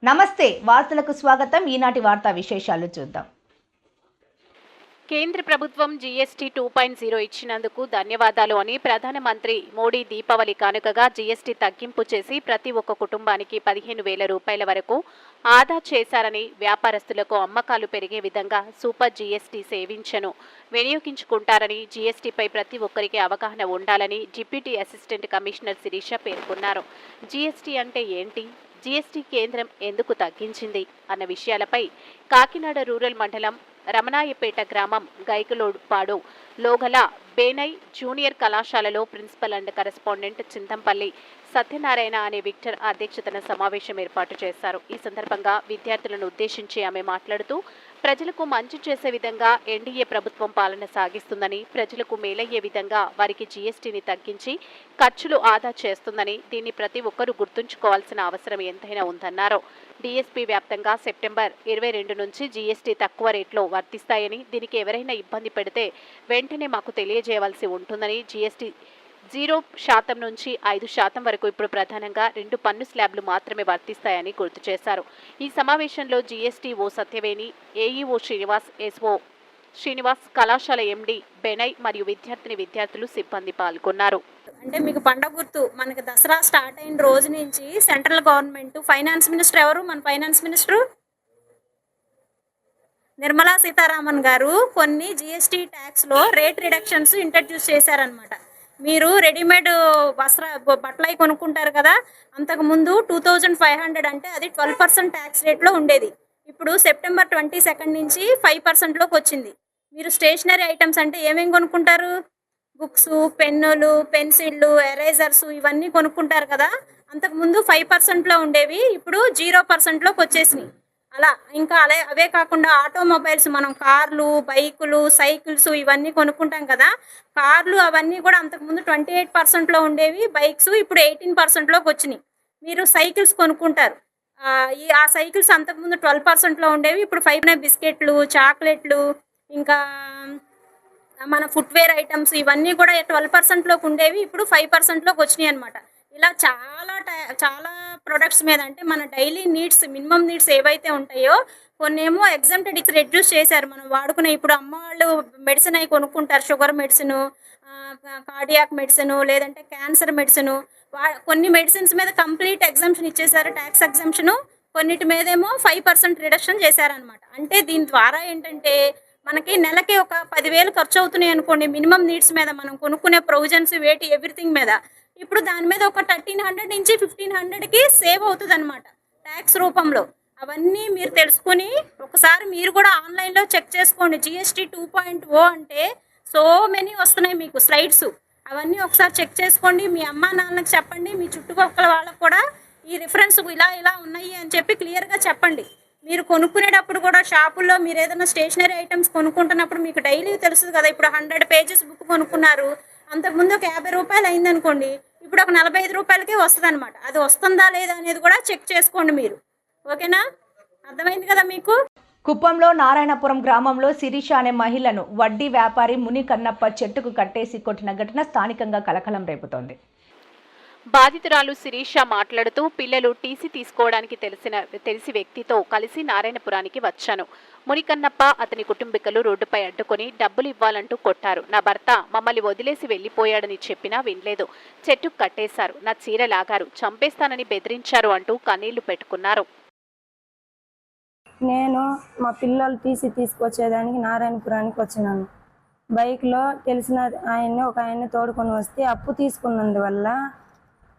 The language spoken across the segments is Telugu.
నమస్తే వార్తలకు స్వాగతం. ఈనాటి వార్తా విశేషాలు చూద్దాం. కేంద్ర ప్రభుత్వం జీఎస్టీ 2.0 ఇచ్చినందుకు ధన్యవాదాలు అని ప్రధానమంత్రి మోడీ దీపావళి కానుకగా జీఎస్టీ తగ్గింపు చేసి ప్రతి ఒక్క కుటుంబానికి 15,000 రూపాయల వరకు ఆదా చేశారని, వ్యాపారస్తులకు అమ్మకాలు పెరిగే విధంగా సూపర్ జీఎస్టీ సేవించను వినియోగించుకుంటారని, జీఎస్టీపై ప్రతి ఒక్కరికి అవగాహన ఉండాలని డిప్యూటీ అసిస్టెంట్ కమిషనర్ శిరీష పేర్కొన్నారు. జీఎస్టీ అంటే ఏంటి, జీఎస్టీ కేంద్రం ఎందుకు తగ్గించింది అన్న విషయాలపై కాకినాడ రూరల్ మండలం రమణాయపేట గ్రామం గైకులోపాడు లోగల బేనై జూనియర్ కళాశాలలో principal and correspondent Chintampalli Satyanarayana అనే విక్టర్ అధ్యక్షతన సమావేశం ఏర్పాటు చేశారు. ఈ సందర్భంగా విద్యార్థులను ఉద్దేశించి ఆమె మాట్లాడుతూ, ప్రజలకు మంచి చేసే విధంగా ఎన్డీఏ ప్రభుత్వం పాలన సాగిస్తుందని, ప్రజలకు మేలయ్యే విధంగా వారికి జీఎస్టీని తగ్గించి ఖర్చులు ఆదా చేస్తుందని, దీన్ని ప్రతి ఒక్కరూ గుర్తుంచుకోవాల్సిన అవసరం ఎంతైనా ఉందన్నారు. డీఎస్పీ వ్యాప్తంగా సెప్టెంబర్ 22 నుంచి జీఎస్టీ తక్కువ రేట్లో వర్తిస్తాయని, దీనికి ఎవరైనా ఇబ్బంది పెడితే వెంటనే మాకు తెలియజేయవలసి ఉంటుందని, జీఎస్టీ 0% నుంచి 5% వరకు ఇప్పుడు ప్రధానంగా 2 పన్ను స్లాబ్లు మాత్రమే వర్తిస్తాయని గుర్తు చేశారు. ఈ సమావేశంలో GSTO Satyaveni, AEO Srinivas, S O Srinivas, కళాశాల ఎండీ బెనై మరియు విద్యార్థులు సిబ్బంది పాల్గొన్నారు. అంటే మీకు పండగ గుర్తు, మనకి దసరా స్టార్ట్ అయిన రోజు నుంచి సెంట్రల్ గవర్నమెంట్ ఫైనాన్స్ మినిస్టర్ ఎవరు? మన ఫైనాన్స్ మినిస్టర్ నిర్మలా సీతారామన్ గారు కొన్ని జీఎస్టీ ట్యాక్స్లో రేట్ రిడక్షన్స్ ఇంట్రడ్యూస్ చేశారనమాట. మీరు రెడీమేడ్ బట్టలు అవి కొనుక్కుంటారు కదా, అంతకుముందు 2,500 అంటే అది 12% ట్యాక్స్ రేట్లో ఉండేది. ఇప్పుడు సెప్టెంబర్ 22 నుంచి 5%లోకి వచ్చింది. మీరు స్టేషనరీ ఐటమ్స్ అంటే ఏమేమి కొనుక్కుంటారు? బుక్స్, పెన్నులు, పెన్సిళ్ళు, ఎరేజర్స్ ఇవన్నీ కొనుక్కుంటారు కదా, అంతకుముందు 5%లో ఉండేవి, ఇప్పుడు 0%లోకి వచ్చేసినాయి. అలా ఇంకా అవే కాకుండా ఆటోమొబైల్స్, మనం కార్లు, బైకులు, సైకిల్స్ ఇవన్నీ కొనుక్కుంటాం కదా, కార్లు అవన్నీ కూడా అంతకుముందు 28%లో ఉండేవి బైక్స్, ఇప్పుడు 18%లోకి వచ్చినాయి. మీరు సైకిల్స్ కొనుక్కుంటారు, ఆ సైకిల్స్ అంతకుముందు 12%లో ఉండేవి, ఇప్పుడు 5 బిస్కెట్లు, చాక్లెట్లు, ఇంకా మన ఫుట్వేర్ ఐటమ్స్ ఇవన్నీ కూడా 12%లోకి ఉండేవి, ఇప్పుడు 5%లోకి వచ్చినాయి అనమాట. ఇలా చాలా ప్రొడక్ట్స్ మీద, అంటే మన డైలీ నీడ్స్, మినిమం నీడ్స్ ఏవైతే ఉంటాయో కొన్నేమో ఎగ్జామ్టెడ్ రెడ్యూస్ చేశారు. మనం వాడుకునే ఇప్పుడు అమ్మ వాళ్ళు మెడిసిన్ అవి కొనుక్కుంటారు, షుగర్ మెడిసిన్, కార్డియాక్ మెడిసిన్, లేదంటే క్యాన్సర్ మెడిసిన్, కొన్ని మెడిసిన్స్ మీద కంప్లీట్ ఎగ్జామ్షన్ ఇచ్చేసారు, ట్యాక్స్ ఎగ్జామ్షను. కొన్నిటి మీదేమో 5% రిడక్షన్ చేశారనమాట. అంటే దీని ద్వారా ఏంటంటే మనకి నెలకి ఒక 10,000 ఖర్చు అవుతున్నాయి అనుకోండి మినిమం నీడ్స్ మీద, మనం కొనుక్కునే ప్రొవిజన్స్, వేటి, ఎవ్రీథింగ్ మీద. ఇప్పుడు దాని మీద ఒక 1,300 నుంచి 1,500కి సేవ్ అవుతుంది అనమాట ట్యాక్స్ రూపంలో. అవన్నీ మీరు తెలుసుకుని ఒకసారి మీరు కూడా ఆన్లైన్లో చెక్ చేసుకోండి. జీఎస్టీ 2.0 అంటే సో మెనీ వస్తున్నాయి మీకు స్లైడ్స్, అవన్నీ ఒకసారి చెక్ చేసుకోండి. మీ అమ్మా నాన్నలకు చెప్పండి, మీ చుట్టుపక్కల వాళ్ళకు కూడా ఈ రిఫరెన్స్ ఇలా ఉన్నాయి అని చెప్పి క్లియర్గా చెప్పండి. మీరు కొనుక్కునేటప్పుడు కూడా షాపుల్లో మీరు ఏదైనా స్టేషనరీ ఐటమ్స్ కొనుక్కుంటున్నప్పుడు మీకు డైలీ తెలుస్తుంది కదా, ఇప్పుడు 100 పేజెస్ బుక్ కొనుక్కున్నారు, అంతకుముందు ఒక 50 రూపాయలు అయిందనుకోండి, ఇప్పుడు ఒక 45 రూపాయలకే వస్తుంది అనమాట. అది వస్తుందా లేదా అనేది కూడా చెక్ చేసుకోండి మీరు. ఓకేనా? అర్థమైంది కదా మీకు? కుప్పంలో నారాయణపురం గ్రామంలో శిరీష అనే మహిళను వడ్డీ వ్యాపారి ముని కన్నప్ప చెట్టుకు కట్టేసి కొట్టిన ఘటన స్థానికంగా కలకలం రేపుతోంది. బాధితురాలు శిరీష మాట్లాడుతూ, పిల్లలు టీసీ తీసుకోవడానికి తెలిసి వ్యక్తితో కలిసి నారాయణపురానికి వచ్చాను. మునికన్నప్ప, అతని కుటుంబీకులు రోడ్డుపై అడ్డుకొని డబ్బులు ఇవ్వాలంటూ కొట్టారు. నా భర్త మమ్మల్ని వదిలేసి వెళ్లిపోయాడని చెప్పినా వినలేదు. చెట్టుకు కట్టేశారు, నా చీర లాగారు, చంపేస్తానని బెదిరించారు అంటూ కన్నీళ్లు పెట్టుకున్నారు. నేను మా పిల్లలు టీసీ తీసుకొచ్చేదానికి నారాయణపురానికి వచ్చినాను. బైక్లో తెలిసిన ఒక ఆయన్ని తోడుకొని వస్తే అప్పు తీసుకున్నందువల్ల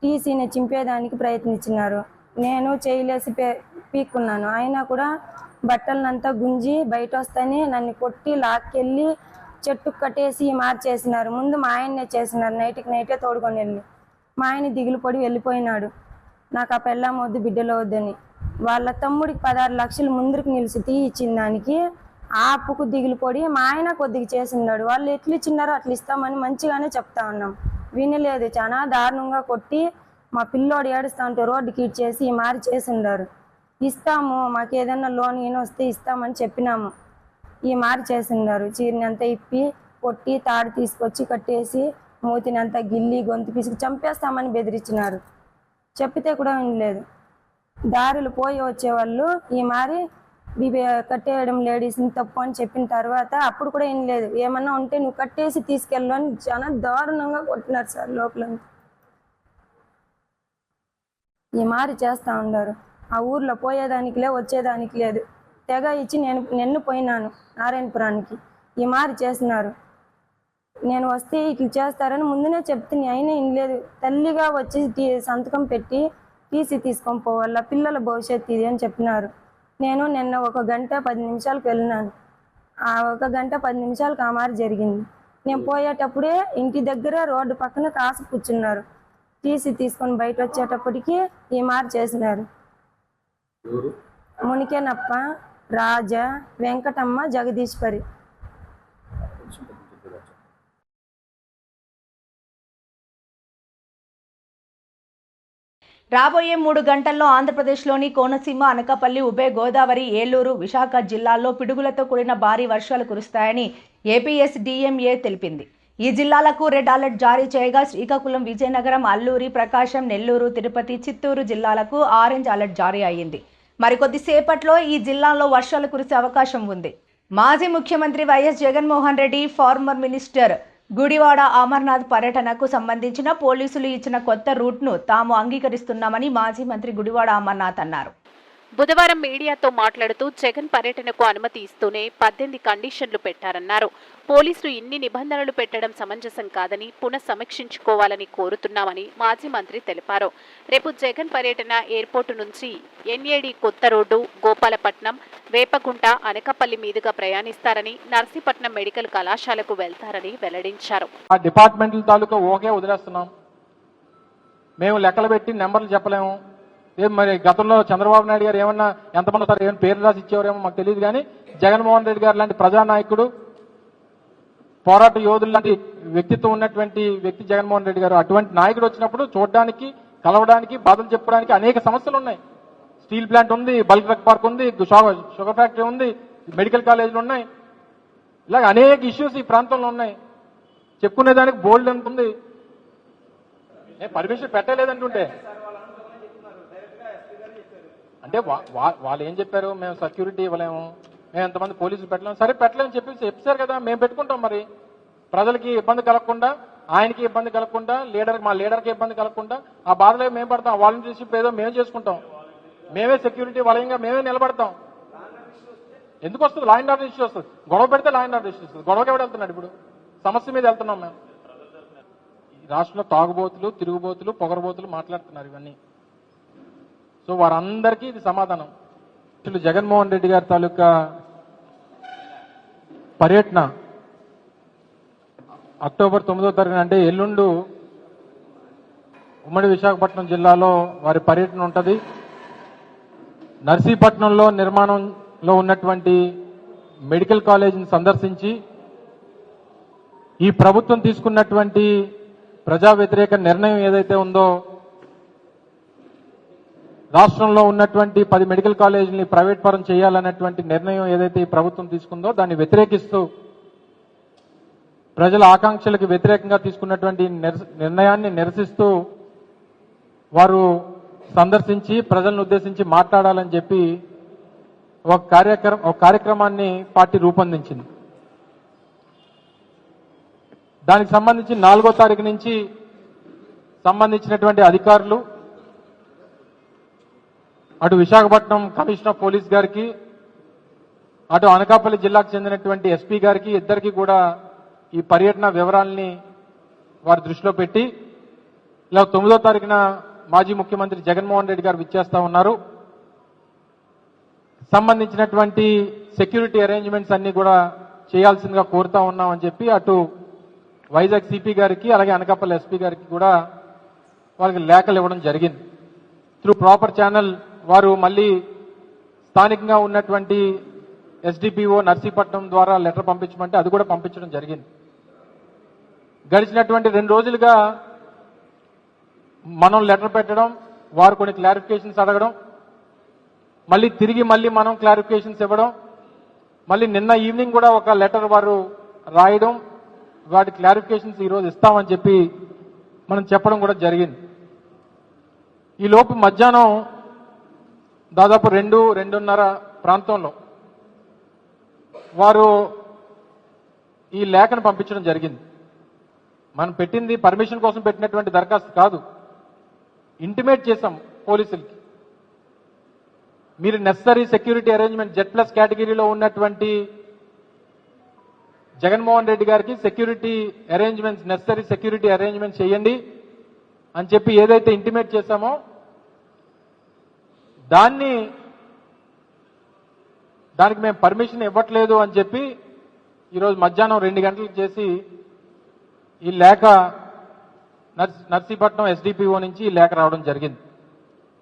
టీసీని చింపేదానికి ప్రయత్నించినారు. నేను చేయలేసి పీక్కున్నాను. అయినా కూడా బట్టలనంతా గుంజి బయట వస్తేనే నన్ను కొట్టి లాక్కెళ్ళి చెట్టుకు కట్టేసి మార్చేసినారు. ముందు మా ఆయన్నే చేసినారు, నైటే తోడుకొని వెళ్ళి. మా ఆయన దిగులు పడి వెళ్ళిపోయినాడు, నాకు ఆ పెళ్ళాం వద్దు, బిడ్డలు వద్దని. వాళ్ళ తమ్ముడికి 16 లక్షలు ముందుకు నిలిచి ఇచ్చిన దానికి ఆ అప్పుకు దిగులు పడి మా ఆయన కొద్దిగా చేసినాడు. వాళ్ళు ఎట్లు ఇచ్చినారో అట్లా ఇస్తామని మంచిగానే చెప్తా ఉన్నాం, వినలేదు. చాలా దారుణంగా కొట్టి మా పిల్లోడు ఏడుస్తూ ఉంటే రోడ్డుకి ఇచ్చేసి మారి చేసిండారు. ఇస్తాము, మాకు ఏదైనా లోన్ ఈయన వస్తే ఇస్తామని చెప్పినాము, ఈ మారి చేసిండారు. చీరని అంతా ఇప్పి కొట్టి తాడు తీసుకొచ్చి కట్టేసి మూతినంతా గిల్లి గొంతు పిసికి చంపేస్తామని బెదిరించినారు. చెప్పితే కూడా వినలేదు. దారులు పోయి వచ్చేవాళ్ళు ఈ మారి ఇవి కట్టేయడం లేడీస్ని తప్పు అని చెప్పిన తర్వాత అప్పుడు కూడా ఏం లేదు, ఏమన్నా ఉంటే నువ్వు కట్టేసి తీసుకెళ్ళు అని చాలా దారుణంగా కొట్టినారు సార్. లోపల ఈ మారి చేస్తూ ఉన్నారు. ఆ ఊర్లో పోయేదానికి లేదు, వచ్చేదానికి లేదు. తెగ ఇచ్చి నిన్ను పోయినాను నారాయణపురానికి. ఈ మారి చేసినారు. నేను వస్తే ఇట్లా చేస్తారని ముందునే చెప్తే అయినా ఏం లేదు. తల్లిగా వచ్చి సంతకం పెట్టి టీసీ తీసుకొని పోవాల, పిల్లల భవిష్యత్తు ఇది అని చెప్పినారు. నేను నిన్న 1 గంట 10 నిమిషాలకు వెళ్ళినాను. ఆ 1 గంట 10 నిమిషాలకు ఆ మారి జరిగింది. నేను పోయేటప్పుడే ఇంటి దగ్గర రోడ్డు పక్కన కాసు కూర్చున్నారు. టీసీ తీసుకొని బయట వచ్చేటప్పటికి ఈ మారి చేసినారు. మునికేనప్ప, రాజా, వెంకటమ్మ, జగదీశ్వరి. రాబోయే 3 గంటల్లో ఆంధ్రప్రదేశ్లోని కోనసీమ, అనకాపల్లి, ఉభయ గోదావరి, ఏలూరు, విశాఖ జిల్లాల్లో పిడుగులతో కూడిన భారీ వర్షాలు కురుస్తాయని ఏపీఎస్డీఎంఏ తెలిపింది. ఈ జిల్లాలకు రెడ్ అలర్ట్ జారీ చేయగా శ్రీకాకుళం, విజయనగరం, అల్లూరి, ప్రకాశం, నెల్లూరు, తిరుపతి, చిత్తూరు జిల్లాలకు ఆరెంజ్ అలర్ట్ జారీ అయ్యింది. మరికొద్దిసేపట్లో ఈ జిల్లాల్లో వర్షాలు కురిసే అవకాశం ఉంది. మాజీ ముఖ్యమంత్రి YS Jaganmohan Reddy, farmer minister Gudivada Amarnath పర్యటనకు సంబంధించిన పోలీసులు ఇచ్చిన కొత్త రూట్ను తాము అంగీకరిస్తున్నామని మాజీ మంత్రి గుడివాడ అమర్నాథ్ అన్నారు. బుధవారం మీడియాతో మాట్లాడుతూ జగన్ పర్యటనకు అనుమతి ఇస్తూనే 18 కండిషన్లు పెట్టారన్నారు. పోలీసులు ఇన్ని నిబంధనలు పెట్టడం సమంజసం కాదని పునఃసమీక్షించుకోవాలని కోరుతున్నామని మాజీ మంత్రి తెలిపారు. రేపు జగన్ పర్యటన ఎయిర్పోర్టు నుంచి ఎన్ఏడి కొత్త రోడ్డు, గోపాలపట్నం, వేపగుంట, అనకాపల్లి మీదుగా ప్రయాణిస్తారని, నర్సీపట్నం మెడికల్ కళాశాలకు వెళ్తారని వెల్లడించారు. ఆ డిపార్ట్మెంట్ల తాలూకా ఓకే వదిలేస్తున్నాం. మేము లెక్కలు పెట్టి నెంబర్లు చెప్పలేము. మరి గతంలో చంద్రబాబు నాయుడు గారు ఏమన్నా ఎంతమంది వస్తారు, ఏమైనా పేర్లు రాసి ఇచ్చేవారేమో మాకు తెలియదు. కానీ జగన్మోహన్ రెడ్డి గారు లాంటి ప్రజానాయకుడు, పోరాట యోధులు లాంటి వ్యక్తిత్వం ఉన్నటువంటి వ్యక్తి జగన్మోహన్ రెడ్డి గారు. అటువంటి నాయకుడు వచ్చినప్పుడు చూడడానికి, కలవడానికి, బాధలు చెప్పడానికి అనేక సమస్యలు ఉన్నాయి. స్టీల్ ప్లాంట్ ఉంది, బల్క్ డ్రగ్ పార్క్ ఉంది, షుగర్ ఫ్యాక్టరీ ఉంది, మెడికల్ కాలేజీలు ఉన్నాయి. ఇలాగ అనేక ఇష్యూస్ ఈ ప్రాంతంలో ఉన్నాయి. చెప్పుకునేదానికి బోల్డ్ ఎంత ఉంది. పర్మిషన్ పెట్టలేదంటుంటే అంటే వాళ్ళు ఏం చెప్పారు, మేము సెక్యూరిటీ ఇవ్వలేము, మేము ఎంతమంది పోలీసులు పెట్టలేము. సరే పెట్టలేమని చెప్పారు కదా, మేము పెట్టుకుంటాం. మరి ప్రజలకి ఇబ్బంది కలగకుండా, ఆయనకి ఇబ్బంది కలగకుండా, మా లీడర్కి ఇబ్బంది కలగకుండా ఆ బాధలో మేము పడతాం. వాలంటీర్షిప్ ఏదో మేము చేసుకుంటాం. మేమే సెక్యూరిటీ వలయంగా మేమే నిలబడతాం. ఎందుకు వస్తుంది? లా అండ్ ఆర్డర్ ఇష్యూ వస్తుంది. గొడవ పెడితే లా అండ్ ఆర్డర్ ఇష్యూ వస్తుంది. గొడవకి ఎవడు వెళ్తున్నాడు? ఇప్పుడు సమస్య మీద వెళ్తున్నాం మేము. ఈ రాష్ట్రంలో తాగుబోతులు, తిరుగుబోతులు, పొగరబోతులు మాట్లాడుతున్నారు ఇవన్నీ. సో వారందరికీ ఇది సమాధానం. జగన్మోహన్ రెడ్డి గారి తాలూకా పర్యటన అక్టోబర్ 9వ తారీఖున అంటే ఎల్లుండు ఉమ్మడి విశాఖపట్నం జిల్లాలో వారి పర్యటన ఉంటుంది. నర్సీపట్నంలో నిర్మాణంలో ఉన్నటువంటి మెడికల్ కాలేజీని సందర్శించి ఈ ప్రభుత్వం తీసుకున్నటువంటి ప్రజా వ్యతిరేక నిర్ణయం ఏదైతే ఉందో, రాష్ట్రంలో ఉన్నటువంటి 10 మెడికల్ కాలేజీని ప్రైవేట్ పరం చేయాలన్నటువంటి నిర్ణయం ఏదైతే ఈ ప్రభుత్వం తీసుకుందో దాన్ని వ్యతిరేకిస్తూ, ప్రజల ఆకాంక్షలకు వ్యతిరేకంగా తీసుకున్నటువంటి నిర్ణయాన్ని నిరసిస్తూ వారు సందర్శించి ప్రజలను ఉద్దేశించి మాట్లాడాలని చెప్పి ఒక కార్యక్రమాన్ని పార్టీ రూపొందించింది. దానికి సంబంధించి 4వ తారీఖు నుంచి సంబంధించినటువంటి అధికారులు అటు విశాఖపట్నం కమిషనర్ ఆఫ్ పోలీస్ గారికి, అటు అనకాపల్లి జిల్లాకు చెందినటువంటి ఎస్పీ గారికి, ఇద్దరికి కూడా ఈ పర్యటన వివరాలని వారి దృష్టిలో పెట్టి ఇలా 9వ తారీఖున మాజీ ముఖ్యమంత్రి జగన్మోహన్ రెడ్డి గారు విచ్చేస్తా ఉన్నారు. సంబంధించినటువంటి సెక్యూరిటీ అరేంజ్మెంట్స్ అన్ని కూడా చేయాల్సిందిగా కోరుతా ఉన్నామని చెప్పి అటు వైజాగ్ సిపి గారికి అలాగే అనకాపల్లి ఎస్పీ గారికి కూడా వాళ్ళకి లేఖలు ఇవ్వడం జరిగింది. త్రూ ప్రాపర్ ఛానల్ వారు మళ్ళీ స్థానికంగా ఉన్నటువంటి ఎస్డిపిఓ నర్సీపట్నం ద్వారా లెటర్ పంపించమంటే అది కూడా పంపించడం జరిగింది. గడిచినటువంటి 2 రోజులుగా మనం లెటర్ పెట్టడం, వారు కొన్ని క్లారిఫికేషన్స్ అడగడం, మళ్ళీ తిరిగి మనం క్లారిఫికేషన్స్ ఇవ్వడం, మళ్ళీ నిన్న ఈవినింగ్ కూడా ఒక లెటర్ వారు రాయడం, వాటి క్లారిఫికేషన్స్ ఈరోజు ఇస్తామని చెప్పి మనం చెప్పడం కూడా జరిగింది. ఈ లోపు మధ్యాహ్నం దాదాపు 2-2:30 ప్రాంతంలో వారు ఈ లేఖను పంపించడం జరిగింది. మనం పెట్టింది పర్మిషన్ కోసం పెట్టినటువంటి దరఖాస్తు కాదు, ఇంటిమేట్ చేశాం పోలీసులకి. మీరు నెసరీ సెక్యూరిటీ అరేంజ్మెంట్ Z+ కేటగిరీలో ఉన్నటువంటి జగన్మోహన్ రెడ్డి గారికి security arrangements, necessary security arrangements చేయండి అని చెప్పి ఏదైతే ఇంటిమేట్ చేశామో దానికి మేము పర్మిషన్ ఇవ్వట్లేదు అని చెప్పి ఈరోజు మధ్యాహ్నం 2 గంటలకు చేసి ఈ లేఖ నర్సీపట్నం SDPO నుంచి ఈ లేఖ రావడం జరిగింది.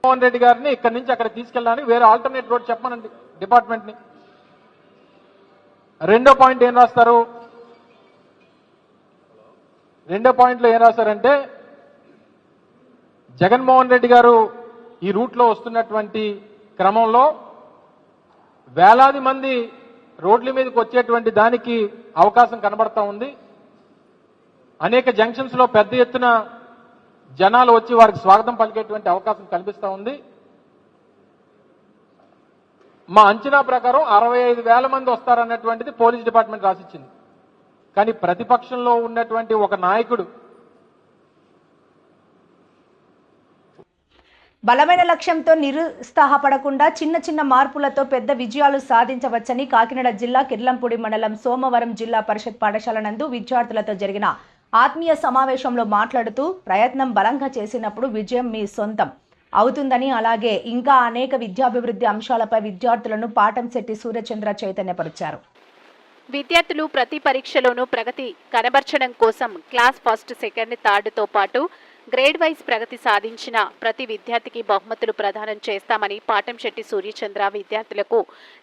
జగన్మోహన్ రెడ్డి గారిని ఇక్కడి నుంచి అక్కడ తీసుకెళ్ళడానికి వేరే ఆల్టర్నేట్ రోడ్ చెప్పమనండి డిపార్ట్మెంట్ని. రెండో పాయింట్ ఏం రాస్తారు? రెండో పాయింట్లో ఏం రాస్తారంటే, జగన్మోహన్ రెడ్డి గారు ఈ రూట్లో వస్తున్నటువంటి క్రమంలో వేలాది మంది రోడ్ల మీదకి వచ్చేటువంటి దానికి అవకాశం కనబడతా ఉంది. అనేక జంక్షన్స్ లో పెద్ద ఎత్తున జనాలు వచ్చి వారికి స్వాగతం పలికేటువంటి అవకాశం కనిపిస్తా ఉంది. మా అంచనా ప్రకారం 65,000 మంది వస్తారన్నటువంటిది పోలీస్ డిపార్ట్మెంట్ రాసిచ్చింది. కానీ ప్రతిపక్షంలో ఉన్నటువంటి ఒక నాయకుడు బలమైన లక్ష్యంతో నిరుత్సాహపడకుండా చిన్న చిన్న మార్పులతో పెద్ద విజయాలు సాధించవచ్చని కాకినాడ జిల్లా కిర్లంపూడి మండలం సోమవరం జిల్లా పరిషత్ పాఠశాల నందు విద్యార్థులతో జరిగిన ఆత్మీయ సమావేశంలో మాట్లాడుతూ, ప్రయత్నం బలంగా చేసినప్పుడు విజయం మీ సొంతం అవుతుందని, అలాగే ఇంకా అనేక విద్యాభివృద్ధి అంశాలపై విద్యార్థులను పాటంశెట్టి సూర్యచంద్ర చైతన్యపరిచారు. విద్యార్థులు ప్రతి పరీక్షలోనూ ప్రగతి కనబర్చడం కోసం క్లాస్ ఫస్ట్, సెకండ్, థర్డ్తో పాటు గ్రేడ్ వైజ్ ప్రగతి సాధించిన ప్రతి విద్యార్థికి బహుమతులు ప్రదానం చేస్తామని పాటంశెట్టి సూర్యచంద్ర విద్యార్థులకు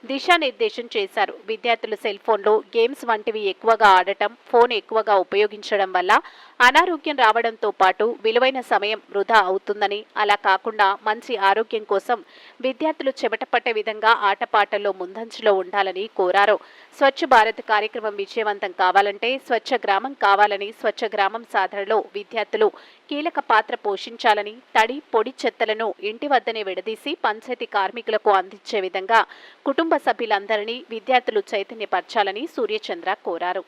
దిశానిర్దేశం చేశారు. విద్యార్థులు సెల్ ఫోన్లో గేమ్స్ వంటివి ఎక్కువగా ఆడటం, ఫోన్ ఎక్కువగా ఉపయోగించడం వల్ల అనారోగ్యం రావడంతో పాటు విలువైన సమయం వృధా అవుతుందని, అలా కాకుండా మంచి ఆరోగ్యం కోసం విద్యార్థులు చెమటపట్టే విధంగా ఆటపాటల్లో ముందంజలో ఉండాలని కోరారు. స్వచ్ఛ భారత్ కార్యక్రమం విజయవంతం కావాలంటే స్వచ్ఛ గ్రామం కావాలని, స్వచ్ఛ గ్రామం సాధనలో విద్యార్థులు కీలక పాత్ర పోషించాలని, తడి పొడి చెత్తలను ఇంటి వద్దనే విడదీసి పంచాయతీ కార్మికులకు అందించే విధంగా కుటుంబ సభ్యులందరినీ విద్యార్థులు చైతన్యపరచాలని సూర్యచంద్ర కోరారు.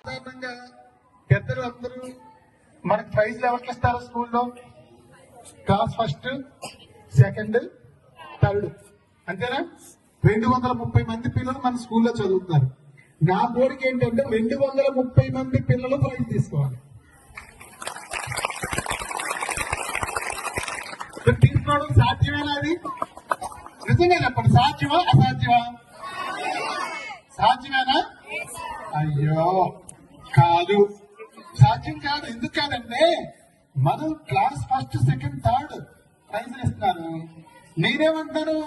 మనకి ప్రైజ్లు ఎవరికి ఇస్తారు? స్కూల్లో క్లాస్ ఫస్ట్, సెకండ్, థర్డ్, అంతేనా? 230 మంది పిల్లలు మన స్కూల్లో చదువుతున్నారు. నా కోరిక ఏంటంటే 230 మంది పిల్లలు ప్రైజ్ తీసుకోవాలి. తీసుకోవడం సాధ్యమేనా? అది నిజంగా చెప్పండి, సాధ్యమా అసాధ్యమా? సాధ్యమేనా? అయ్యో కాదు, సాధ్యం కాదు. ఎందుకు కాదంటే, మనం క్లాస్ ఫస్ట్, సెకండ్, థర్డ్ ప్రైజ్లు ఇస్తున్నారు. నేనేమంటాను,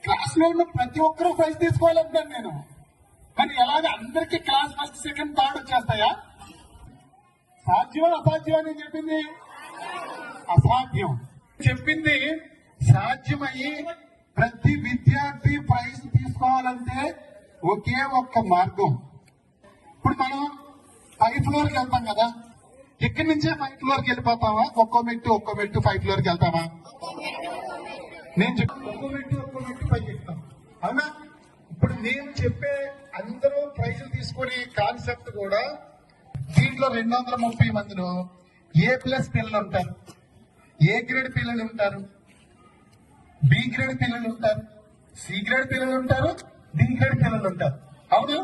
క్లాస్ లో ఉన్న ప్రతి ఒక్కరూ ప్రైజ్ తీసుకోవాలంటాను నేను. కానీ ఎలాగ అందరికీ క్లాస్ ఫస్ట్, సెకండ్, థర్డ్ వచ్చేస్తాయా? సాధ్యమా అసాధ్యమా? నేను చెప్పింది అసాధ్యం. చెప్పింది సాధ్యమయ్యి ప్రతి విద్యార్థి ప్రైజ్ తీసుకోవాలంటే ఒకే ఒక్క మార్గం. ఇప్పుడు మనం 5th ఫ్లోర్కి వెళ్తాం కదా, ఇక్కడి నుంచే 5th ఫ్లోర్కి వెళ్ళిపోతామా? ఒక్కో మెట్టు 5th ఫ్లోర్కి వెళ్తామా? నేను చెప్పి ఒక్కో మెట్టు పైకి ఎక్కుతాం, అవునా? ఇప్పుడు నేను చెప్పే అందరూ ప్రైజులు తీసుకునే కాన్సెప్ట్ కూడా దీంట్లో 230 మందిలో A+ పిల్లలు ఉంటారు, A గ్రేడ్ పిల్లలు ఉంటారు, B గ్రేడ్ పిల్లలు ఉంటారు, C గ్రేడ్ పిల్లలు ఉంటారు, D గ్రేడ్ పిల్లలు ఉంటారు, అవునా?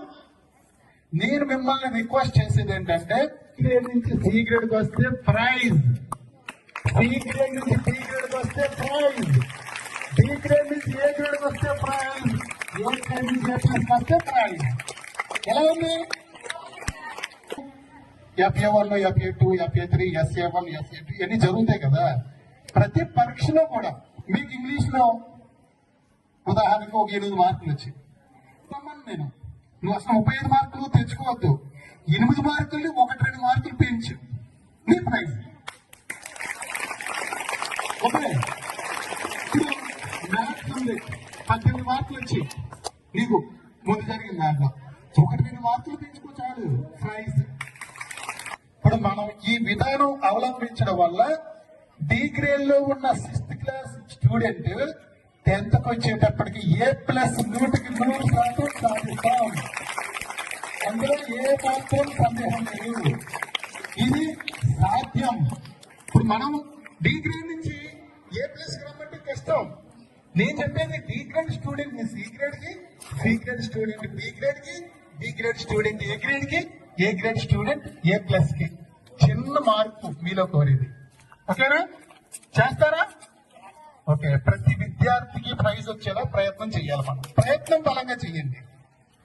నేను మిమ్మల్ని రిక్వెస్ట్ చేసేది ఏంటంటే, గ్రేడ్ నుంచి C గ్రేడ్కి వస్తే ప్రైజ్, C గ్రేడ్ నుంచి D గ్రేడ్కి వస్తే ప్రైజ్, D గ్రేడ్ నుంచి A గ్రేడ్కి వస్తే ప్రైజ్, A గ్రేడ్ నుంచి A+ వస్తే ప్రైజ్. ఎలా ఉంది? FA1, FA2, FA3, SA1, SA2 ఇవన్నీ జరుగుతాయి కదా. ప్రతి పరీక్షలో కూడా మీకు ఇంగ్లీష్ లో ఉదాహరణకు ఒక 8 మార్కులు వచ్చాయి. నేను నువ్వు అసలు 35 మార్కులు తెచ్చుకోవద్దు, 8 మార్కులు 1-2 మార్కులు పెంచు, నీ ప్రైజ్. ఓకే, ఇప్పుడు మ్యాథ్స్ ఉంది, 18 మార్కులు వచ్చి నీకు ముందు జరిగిన దాంట్లో 1-2 మార్కులు పెంచుకో చాలు, ప్రైజ్. ఇప్పుడు మనం ఈ విధానం అవలంబించడం వల్ల D గ్రేడ్ లో ఉన్న 6th క్లాస్ స్టూడెంట్ 10th వచ్చేటప్పటికి A+ 100% సాధిస్తాం. అందులో ఏ మాత్రం సందేహం లేదు. ఇది సాధ్యం. ఇప్పుడు మనం డి గ్రేడ్ నుంచి A+ రమ్మంటే కష్టం. నేను చెప్పేది డి గ్రేడ్ స్టూడెంట్ ని సి గ్రేడ్ కి, C grade student B grade కి, B grade student A grade కి, ఏ గ్రేడ్ స్టూడెంట్ A+ కి. చిన్న మార్పు మీలో కోరేది. ఓకేనా? చేస్తారా? ఓకే. ప్రతి విద్యార్థికి ప్రైజ్ వచ్చేలా ప్రయత్నం చేయాలి. మనం ప్రయత్నం బలంగా చేయండి.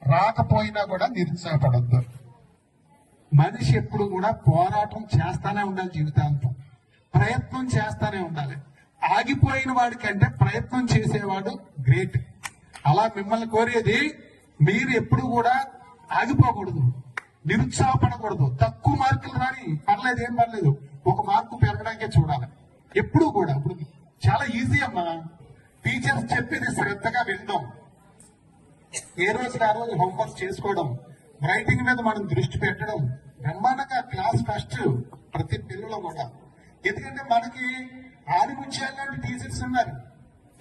రాకపోయినా కూడా నిరుత్సాహపడద్దు. మనిషి ఎప్పుడు కూడా పోరాటం చేస్తానే ఉండాలి. జీవితాంతం ప్రయత్నం చేస్తానే ఉండాలి. ఆగిపోయిన వాడికంటే ప్రయత్నం చేసేవాడు గ్రేట్. అలా మిమ్మల్ని కోరేది, మీరు ఎప్పుడు కూడా ఆగిపోకూడదు, నిరుత్సాహపడకూడదు. తక్కువ మార్కులు రాని పర్లేదు, ఏం పర్లేదు, 1 మార్కు పెరగడానికే చూడాలి ఎప్పుడు కూడా. ఇప్పుడు చాలా ఈజీ అమ్మా. టీచర్స్ చెప్పేది శ్రద్ధగా వినడం, ఏ రోజుకి ఆ రోజు హోంవర్క్ చేసుకోవడం, రైటింగ్ మీద మనం దృష్టి పెట్టడం, బ్రహ్మాండంగా క్లాస్ ఫస్ట్ ప్రతి పిల్లలు కూడా. ఎందుకంటే మనకి ఆదిముత్యాలు టీచర్స్ ఉన్నారు.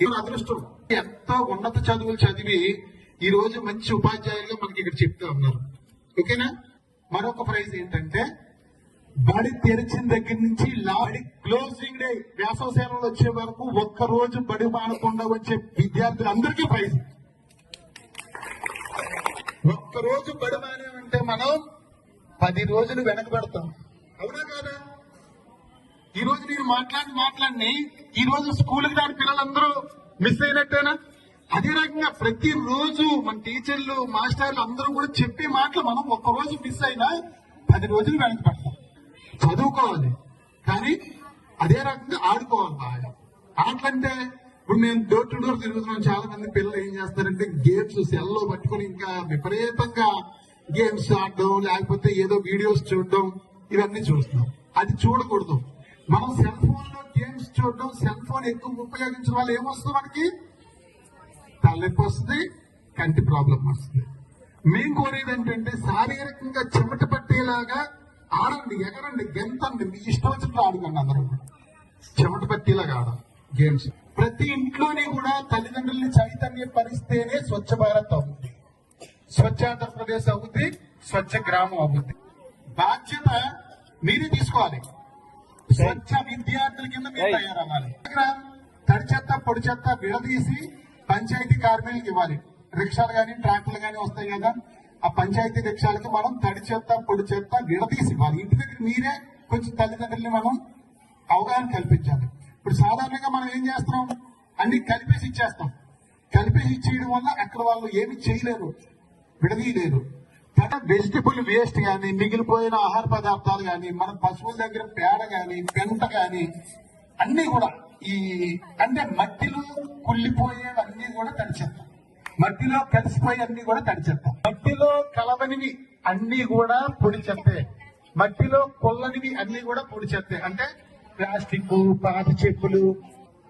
ఇది అదృష్టం. ఎంతో ఉన్నత చదువులు చదివి ఈ రోజు మంచి ఉపాధ్యాయులుగా మనకి ఇక్కడ చెప్తా ఉన్నారు. ఓకేనా? మరొక ప్రైజ్ ఏంటంటే, బడి తెరిచిన దగ్గర నుంచి బడి క్లోజింగ్ డే వేసవ సెలవులు వచ్చే వరకు ఒక్కరోజు బడి మానకుండా వచ్చే విద్యార్థులందరికీ ప్రైజ్. ఒక్కరోజు బడి మానేమంటే మనం 10 రోజులు వెనకబడతాం. అవునా కాదా? ఈ రోజు నేను మాట్లాడి ఈ రోజు స్కూల్కి రాని పిల్లలందరూ మిస్ అయినట్టేనా? అదే రకంగా ప్రతి రోజు మన టీచర్లు, మాస్టర్లు అందరూ కూడా చెప్పే మాటలు మనం ఒక్కరోజు మిస్ అయినా 10 రోజులు వెనకబడతాం. చదువుకోవాలి, కానీ అదే రకంగా ఆడుకోవాలి బాగా. ఆటలంటే ఇప్పుడు మేము డోర్ టు డోర్ తిరుగుతున్నాం. చాలా మంది పిల్లలు ఏం చేస్తారంటే గేమ్స్ సెల్లో పట్టుకుని ఇంకా విపరీతంగా గేమ్స్ ఆడడం, లేకపోతే ఏదో వీడియోస్ చూడడం, ఇవన్నీ చూస్తున్నాం. అది చూడకూడదు. మనం సెల్ ఫోన్ లో గేమ్స్ చూడడం, సెల్ ఫోన్ ఎక్కువ ఉపయోగించడం వల్ల ఏమొస్తుంది? మనకి తలనొప్పి వస్తుంది, కంటి ప్రాబ్లం వస్తుంది. మేము కోరేది ఏంటంటే శారీరకంగా చెమట పట్టేలాగా ఆడండి, ఎగరండి, గెంతండి, మీ ఇష్టం వచ్చినట్లు ఆడుకోండి. అందరూ చెమట పట్టేలాగా ఆడాలి గేమ్స్. ప్రతి ఇంట్లోని కూడా తల్లిదండ్రుల్ని చైతన్యపరిస్తేనే స్వచ్ఛ భారత్ అవుతుంది, స్వచ్ఛ ఆంధ్రప్రదేశ్ అవుతుంది, స్వచ్ఛ గ్రామం అవుతుంది. బాధ్యత మీరే తీసుకోవాలి. స్వచ్ఛ విద్యార్థుల కింద మీరు తయారవ్వాలి. తడి చెత్త పొడి చెత్త విడదీసి పంచాయతీ కార్మికులకు ఇవ్వాలి. రిక్షాలు కానీ ట్రాక్టర్లు కానీ వస్తాయి కదా, ఆ పంచాయతీ రిక్షాలకి మనం తడి చెత్త పొడి చెత్త విడదీసి ఇవ్వాలి. ఇంటి దగ్గర మీరే కొంచెం తల్లిదండ్రుల్ని మనం అవగాహన కల్పించాలి. ఇప్పుడు సాధారణంగా మనం ఏం చేస్తున్నాం, అన్ని కలిపేసి ఇచ్చేస్తాం. కలిపేసి ఇచ్చేయడం వల్ల అక్కడ వాళ్ళు ఏమి చేయలేరు, విడదీయలేరు. వెజిటబుల్ వేస్ట్ గాని, మిగిలిపోయిన ఆహార పదార్థాలు గాని, మన పశువుల దగ్గర పేడ గాని, పెంట గాని, అన్ని కూడా ఈ అంటే మట్టిలో కుళ్ళిపోయేవన్నీ కూడా తడిచేస్తాం. మట్టిలో కలిసిపోయి అన్ని కూడా తడిచేస్తాం. మట్టిలో కలవనివి అన్ని కూడా పొడి చెత్తే, మట్టిలో కొల్లనివి అన్ని కూడా పొడి చెత్తే. అంటే ప్లాస్టిక్, పాత చెప్పులు,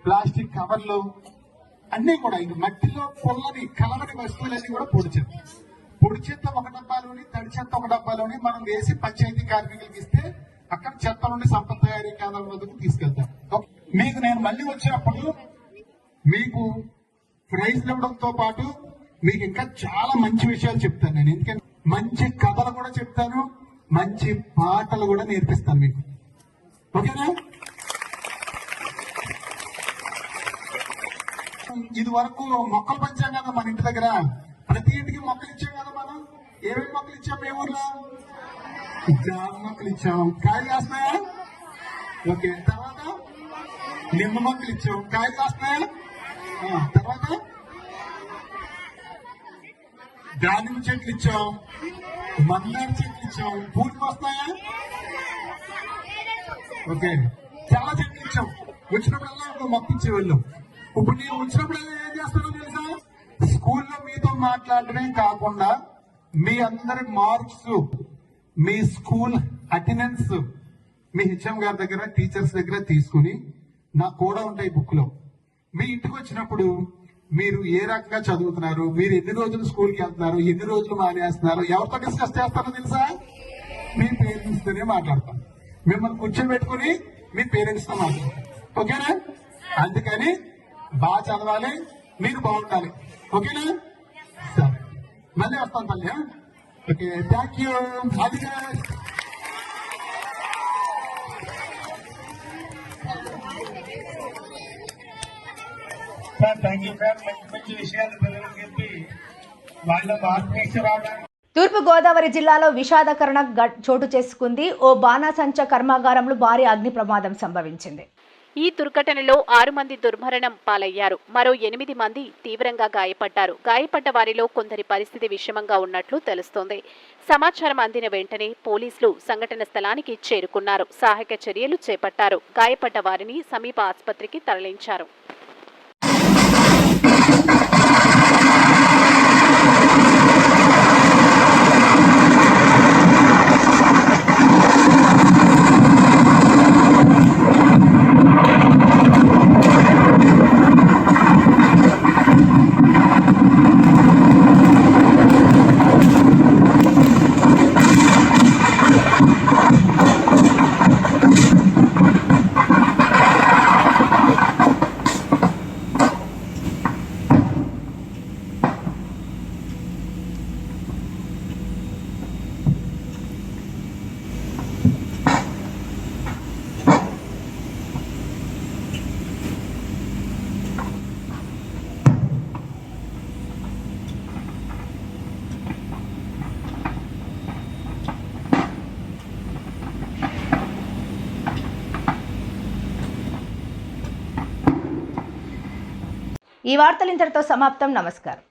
ప్లాస్టిక్ కవర్లు అన్ని కూడా ఇది మట్టిలో కొల్లని కలవని వస్తువులన్నీ కూడా పొడి చెత్త. పొడి చెత్త 1 డబ్బాలోని, తడి చెత్త 1 డబ్బాలోని మనం వేసి పంచాయతీ కార్మికులకు ఇస్తే అక్కడ చెత్త నుండి సంపద తయారీ కేంద్రం వద్దకు తీసుకెళ్తాం. మీకు నేను మళ్ళీ వచ్చినప్పుడు మీకు ప్రైజ్ ఇవ్వడంతో పాటు మీకు ఇంకా చాలా మంచి విషయాలు చెప్తాను నేను. ఎందుకంటే మంచి కథలు కూడా చెప్తాను, మంచి పాటలు కూడా నేర్పిస్తాను మీకు. ఓకేనా? ఇది వరకు మొక్కలు పెంచాం కదా మన ఇంటి దగ్గర. ప్రతి ఇంటికి మొక్కలు ఇచ్చాం కదా మనం. ఏమేమి మొక్కలు ఇచ్చాం మీ ఊర్లో? జామ మొక్కలు ఇచ్చాం, కాయలు కాస్తున్నాయా? ఓకే. తర్వాత నిమ్మ మొక్కలు ఇచ్చాం, కాయలు కాస్తున్నాయా? తర్వాత దానిమ్మ చెట్లు ఇచ్చాం, మందార చెట్లు ఇచ్చాం, పూలు వస్తాయా? ఓకే. చాలా చెట్లు ఇచ్చాం. వచ్చినప్పుడల్లా ఒక మొక్క ఇచ్చే వెళ్ళాం. ఇప్పుడు నేను వచ్చినప్పుడల్లా ఏం చేస్తానో తెలుసా? స్కూల్లో మీతో మాట్లాడటమే కాకుండా మీ అందరి మార్క్స్, మీ స్కూల్ అటెండెన్స్ మీ హెచ్ఎం గారి దగ్గర, టీచర్స్ దగ్గర తీసుకుని నాకు కూడా ఉంటాయి బుక్ లో. మీ ఇంటికి వచ్చినప్పుడు మీరు ఏ రకంగా చదువుతున్నారు, మీరు ఎన్ని రోజులు స్కూల్కి వెళ్తున్నారు, ఎన్ని రోజులు మానేస్తున్నారు, ఎవరితో డిస్కస్ చేస్తారో తెలుసా? మీ పేరెంట్స్ తోనే మాట్లాడతాం. మిమ్మల్ని కూర్చోబెట్టుకుని మీ పేరెంట్స్ తో మాట్లాడతాం. ఓకేనా? అందుకని బాగా చదవాలి, మీరు బాగుండాలి. ఓకేనా? సరే, మళ్ళీ వస్తాను తల్లి. Okay, thank you. అది సార్ థ్యాంక్ యూ సార్. మంచి మంచి విషయాలు ప్రజలకు చెప్పి వాళ్ళ మార్పు రావడానికి. తూర్పుగోదావరి జిల్లాలో విషాదకరణ చోటు చేసుకుంది. ఓ బాణాసంచా కర్మాగారంలో భారీ అగ్ని ప్రమాదం సంభవించింది. ఈ దుర్ఘటనలో 6 మంది దుర్మరణం పాలయ్యారు. మరో 8 మంది తీవ్రంగా గాయపడ్డారు. గాయపడ్డ వారిలో కొందరి పరిస్థితి విషమంగా ఉన్నట్లు తెలుస్తోంది. సమాచారం అందిన వెంటనే పోలీసులు సంఘటన స్థలానికి చేరుకున్నారు. సహాయక చర్యలు చేపట్టారు. గాయపడ్డ వారిని సమీప ఆసుపత్రికి తరలించారు. ఈ వార్తలు ఇంతటితో సమాప్తం. నమస్కారం.